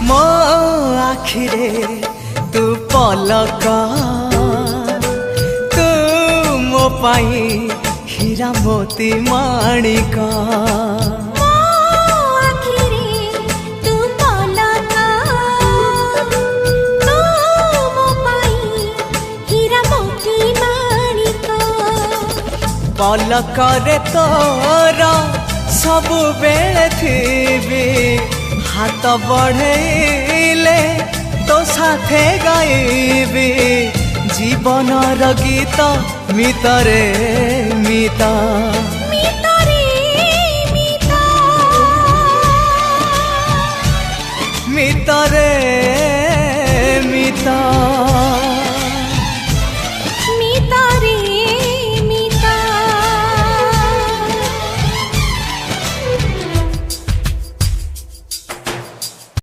मो आखिरे तू पलक तू मो पाई हीरा मोती माणिक पलकरे तोर सबु बेले थी हाथ बढ़ेले तो साथे गाइबी जीवनर गीत मितरे मिता मितरे मिता।